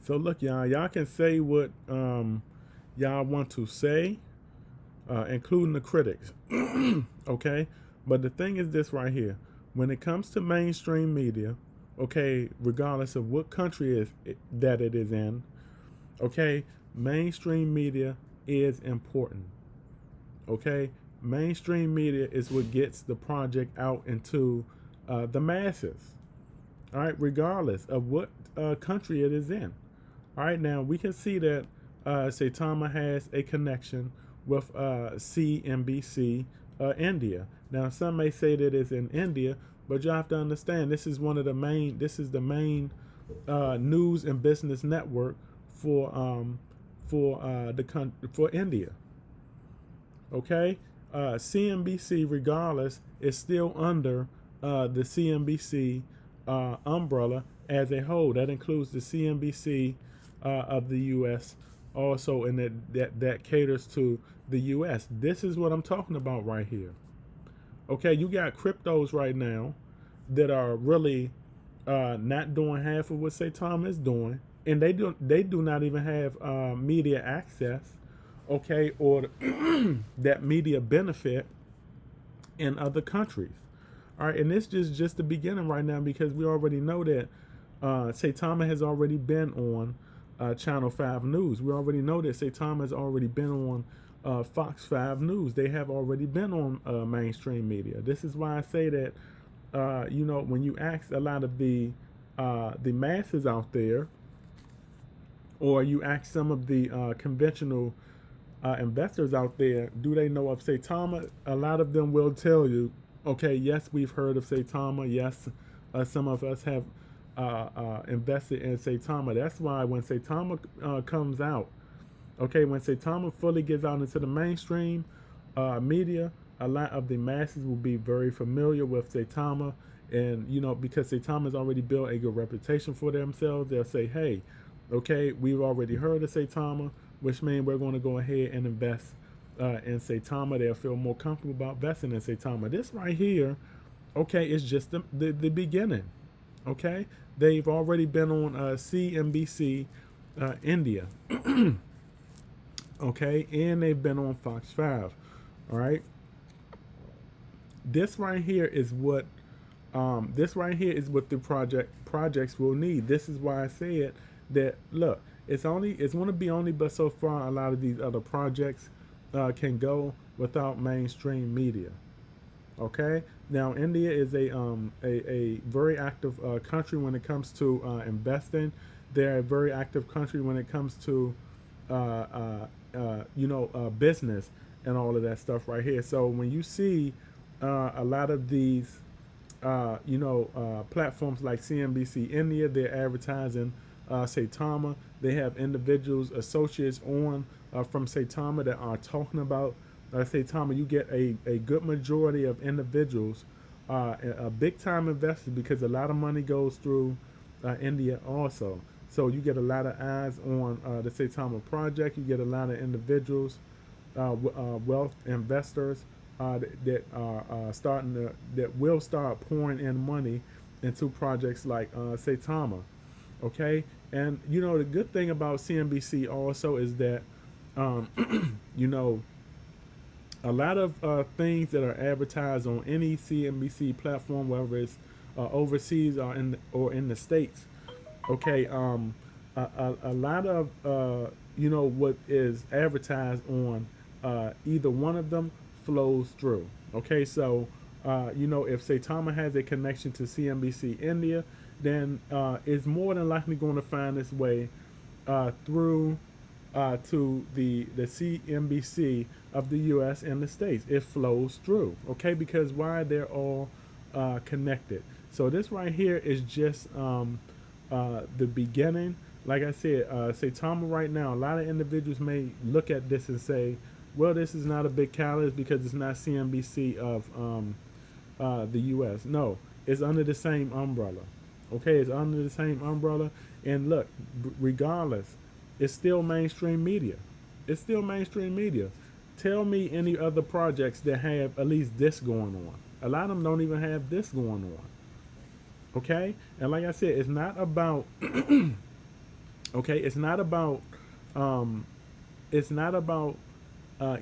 So look, y'all can say what y'all want to say, including the critics. Okay, but the thing is this right here: when it comes to mainstream media, okay, regardless of what country that it is in, okay, mainstream media is important. Okay, mainstream media is what gets the project out into the masses. All right, regardless of what country it is in. All right, now we can see that Saitama has a connection with CNBC India. Now, some may say that it's in India, but you have to understand this is one of the main. This is the main news and business network for for India. Okay, CNBC, regardless, is still under the CNBC umbrella as a whole. That includes the CNBC of the U.S. also, and that caters to the U.S. This is what I'm talking about right here. Okay, you got cryptos right now that are really not doing half of what Saitama is doing, and they do not even have media access, okay, or that media benefit in other countries. All right, and this is just the beginning right now because we already know that Saitama has already been on Channel 5 News. We already know that Saitama has already been on Fox 5 News. They have already been on mainstream media. This is why I say that, when you ask a lot of the masses out there, or you ask some of the conventional investors out there, do they know of Saitama? A lot of them will tell you, okay, yes, we've heard of Saitama. Yes, some of us have invested in Saitama. That's why when Saitama comes out, okay, when Saitama fully gets out into the mainstream media, a lot of the masses will be very familiar with Saitama. And, because Saitama has already built a good reputation for themselves, they'll say, hey, okay, we've already heard of Saitama, which means we're going to go ahead and invest in Saitama. They'll feel more comfortable about investing in Saitama. This right here, okay, is just the beginning. Okay, they've already been on CNBC India. Okay, and they've been on Fox 5. All right, this right here is what the projects will need. This is why I said that. Look, it's going to be only but so far a lot of these other projects can go without mainstream media. Okay, now India is a very active country when it comes to investing. They're a very active country when it comes to business and all of that stuff right here. So when you see a lot of these platforms like CNBC India, they're advertising Saitama. They have individuals, associates on from Saitama that are talking about Saitama. You get a good majority of individuals, a big time investors, because a lot of money goes through India also. So you get a lot of eyes on the Saitama project. You get a lot of individuals, wealth investors that are that will start pouring in money into projects like Saitama. Okay, and the good thing about CNBC also is that a lot of things that are advertised on any CNBC platform, whether it's overseas or in the states. Okay, a lot of what is advertised on either one of them flows through. Okay, so if Saitama has a connection to CNBC India, then it's more than likely going to find its way through to the CNBC of the U.S. and the states. It flows through. Okay, because why? They're all connected. So this right here is just the beginning. Like I said, Saitama right now, a lot of individuals may look at this and say, well, this is not a big catalyst because it's not CNBC of the U.S. No, it's under the same umbrella. Okay, it's under the same umbrella. And look, regardless, it's still mainstream media. It's still mainstream media. Tell me any other projects that have at least this going on. A lot of them don't even have this going on. Okay? And like I said, it's not about Okay, um, it's not about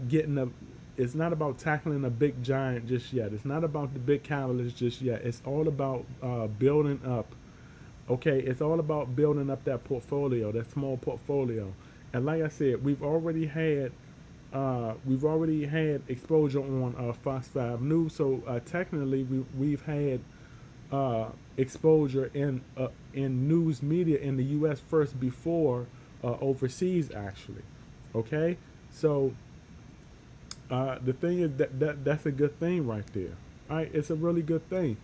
getting a. It's not about tackling a big giant just yet. It's not about the big catalyst just yet. It's all about building up. Okay, it's all about building up that portfolio, that small portfolio. And like I said, we've already had exposure on Fox 5 News. So technically, we've had exposure in news media in the U.S. first before overseas, actually. Okay, so the thing is that's a good thing right there. All right, it's a really good thing.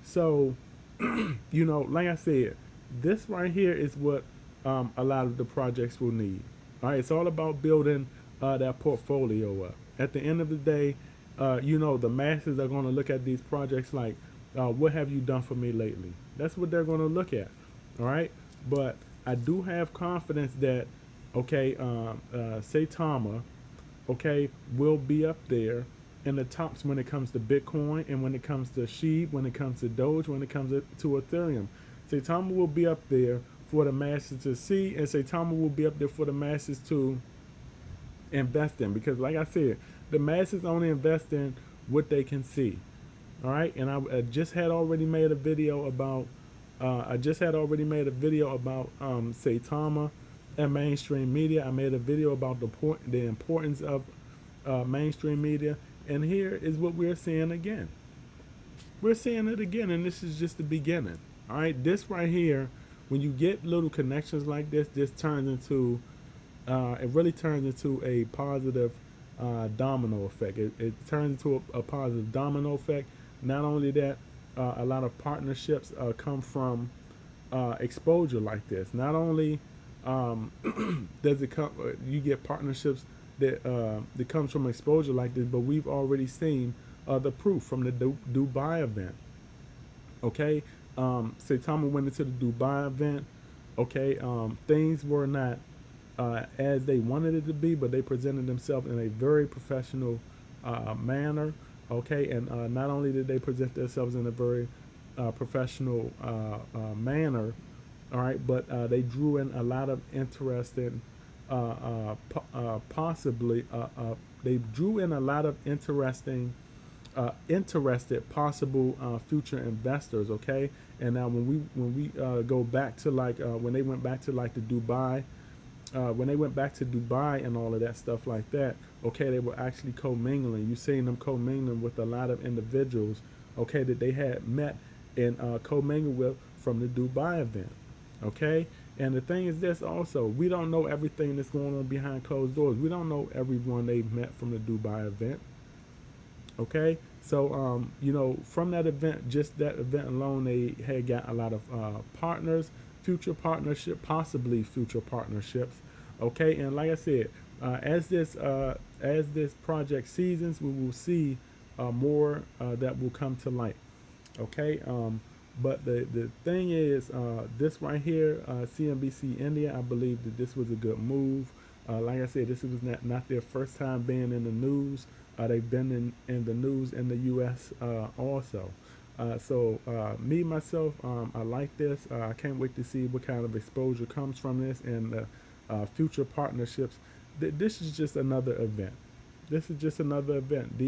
So, like I said, this right here is what a lot of the projects will need. All right, it's all about building that portfolio up. At the end of the day, the masses are going to look at these projects like, what have you done for me lately? That's what they're going to look at. All right, but I do have confidence that, okay, Saitama, okay, will be up there in the tops when it comes to Bitcoin and when it comes to Sheep, when it comes to Doge, when it comes to Ethereum. Saitama will be up there for the masses to see, and Saitama will be up there for the masses to invest in. Because, like I said, the masses only invest in what they can see. All right, and I just had already made a video about. Saitama and mainstream media. I made a video about the importance of mainstream media, and here is what we're seeing again. We're seeing it again, and this is just the beginning. All right, this right here, when you get little connections like this turns into, it really turns into a positive domino effect. It turns into a positive domino effect. Not only that, a lot of partnerships come from exposure like this. Not only um, does it come, you get partnerships that comes from exposure like this, but we've already seen the proof from the Dubai event. Okay, Saitama went into the Dubai event. Okay, things were not as they wanted it to be, but they presented themselves in a very professional manner. Okay, and not only did they present themselves in a very professional manner, all right, but they drew in a lot of interesting, possibly, they drew in a lot of interested possible future investors. Okay, and now when we go back to like when they went back to like the Dubai, when they went back to Dubai and all of that stuff like that, okay, they were actually commingling. You seen them commingling with a lot of individuals, okay, that they had met and commingled with from the Dubai event, okay. And the thing is this also, we don't know everything that's going on behind closed doors. We don't know everyone they met from the Dubai event, okay. So from that event, just that event alone, they had got a lot of partners, possibly future partnerships, okay. And like I said, as this project seasons, we will see more that will come to light, okay. But the thing is, this right here, CNBC India, I believe that this was a good move. Like I said, this was not their first time being in the news. They've been in the news in the U.S. Also. Me, myself, I like this. I can't wait to see what kind of exposure comes from this and future partnerships. This is just another event. This is just another event.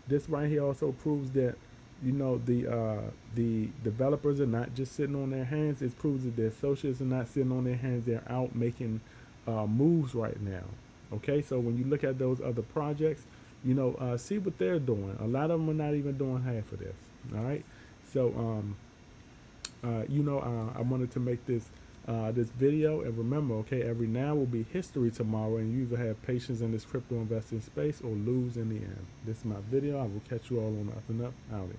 This right here also proves that the developers are not just sitting on their hands. It proves that the associates are not sitting on their hands. They're out making moves right now. Okay, so when you look at those other projects, see what they're doing. A lot of them are not even doing half of this. All right, so I wanted to make this video, and remember, okay, every now will be history tomorrow, and you either have patience in this crypto investing space or lose in the end. This is my video. I will catch you all on the up and up. Out.